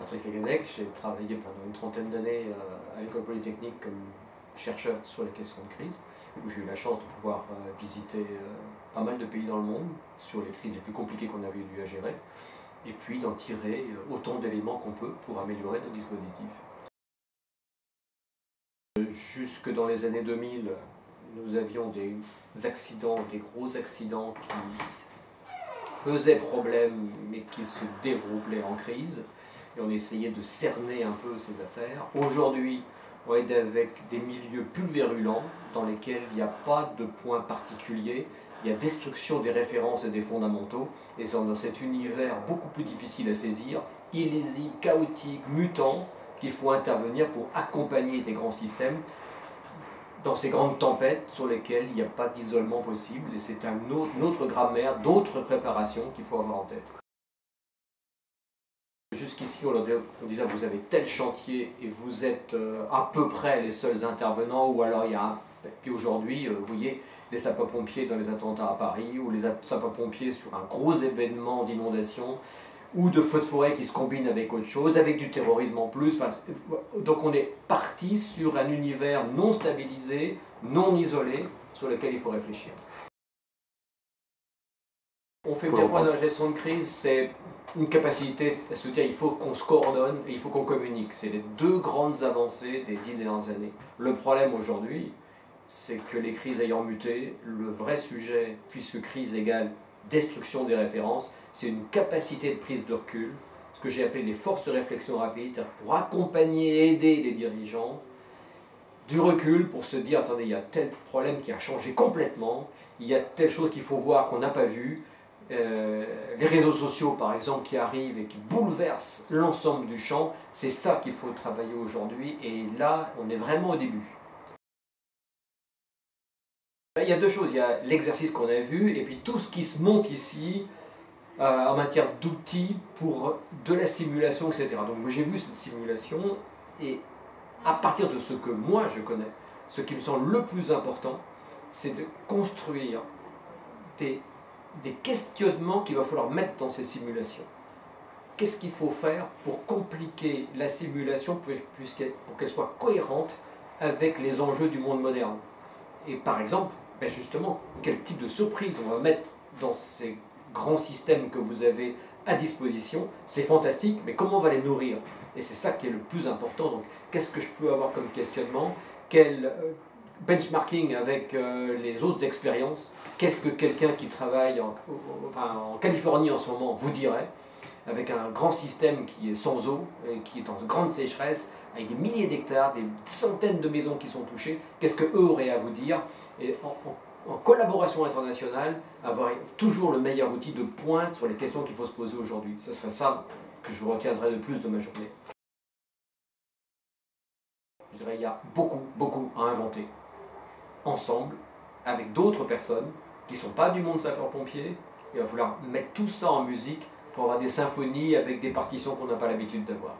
Patrick Leganec, j'ai travaillé pendant une trentaine d'années à l'École Polytechnique comme chercheur sur les questions de crise, où j'ai eu la chance de pouvoir visiter pas mal de pays dans le monde sur les crises les plus compliquées qu'on avait eu à gérer, et puis d'en tirer autant d'éléments qu'on peut pour améliorer nos dispositifs. Jusque dans les années 2000, nous avions des accidents, des gros accidents qui faisaient problème mais qui se déroulaient en crise, et on essayait de cerner un peu ces affaires. Aujourd'hui, on est avec des milieux pulvérulents dans lesquels il n'y a pas de point particulier, il y a destruction des références et des fondamentaux, et c'est dans cet univers beaucoup plus difficile à saisir, illisible, chaotique, mutant, qu'il faut intervenir pour accompagner des grands systèmes dans ces grandes tempêtes sur lesquelles il n'y a pas d'isolement possible, et c'est une autre grammaire, d'autres préparations qu'il faut avoir en tête. Jusqu'ici, on disait vous avez tel chantier et vous êtes à peu près les seuls intervenants, ou alors il y a un... Puis aujourd'hui, vous voyez, les sapeurs-pompiers dans les attentats à Paris, ou les sapeurs-pompiers sur un gros événement d'inondation, ou de feux de forêt qui se combinent avec autre chose, avec du terrorisme en plus. Enfin, donc on est parti sur un univers non stabilisé, non isolé, sur lequel il faut réfléchir. On fait bien point dans la gestion de crise, c'est une capacité à se dire il faut qu'on se coordonne et il faut qu'on communique. C'est les deux grandes avancées des 10 dernières années. Le problème aujourd'hui, c'est que les crises ayant muté, le vrai sujet, puisque crise égale destruction des références, c'est une capacité de prise de recul, ce que j'ai appelé les forces de réflexion rapide, pour accompagner et aider les dirigeants, du recul pour se dire attendez, il y a tel problème qui a changé complètement, il y a telle chose qu'il faut voir qu'on n'a pas vu. Les réseaux sociaux par exemple qui arrivent et qui bouleversent l'ensemble du champ, c'est ça qu'il faut travailler aujourd'hui, et là on est vraiment au début. Il y a deux choses, il y a l'exercice qu'on a vu et puis tout ce qui se monte ici en matière d'outils pour de la simulation, etc. Donc j'ai vu cette simulation, et à partir de ce que moi je connais, ce qui me semble le plus important, c'est de construire des questionnements qu'il va falloir mettre dans ces simulations. Qu'est-ce qu'il faut faire pour compliquer la simulation pour qu'elle soit cohérente avec les enjeux du monde moderne? Et par exemple, justement, quel type de surprise on va mettre dans ces grands systèmes que vous avez à disposition? C'est fantastique, mais comment on va les nourrir? Et c'est ça qui est le plus important. Donc, qu'est-ce que je peux avoir comme questionnement? Quel benchmarking avec les autres expériences? Qu'est-ce que quelqu'un qui travaille en Californie en ce moment vous dirait, avec un grand système qui est sans eau, et qui est en grande sécheresse, avec des milliers d'hectares, des centaines de maisons qui sont touchées? Qu'est-ce qu'eux auraient à vous dire? Et en collaboration internationale, avoir toujours le meilleur outil de pointe sur les questions qu'il faut se poser aujourd'hui. Ce serait ça que je retiendrai le plus de ma journée. Je dirais, il y a beaucoup à inventer, ensemble, avec d'autres personnes qui ne sont pas du monde sapeur-pompier. Il va falloir mettre tout ça en musique pour avoir des symphonies avec des partitions qu'on n'a pas l'habitude d'avoir.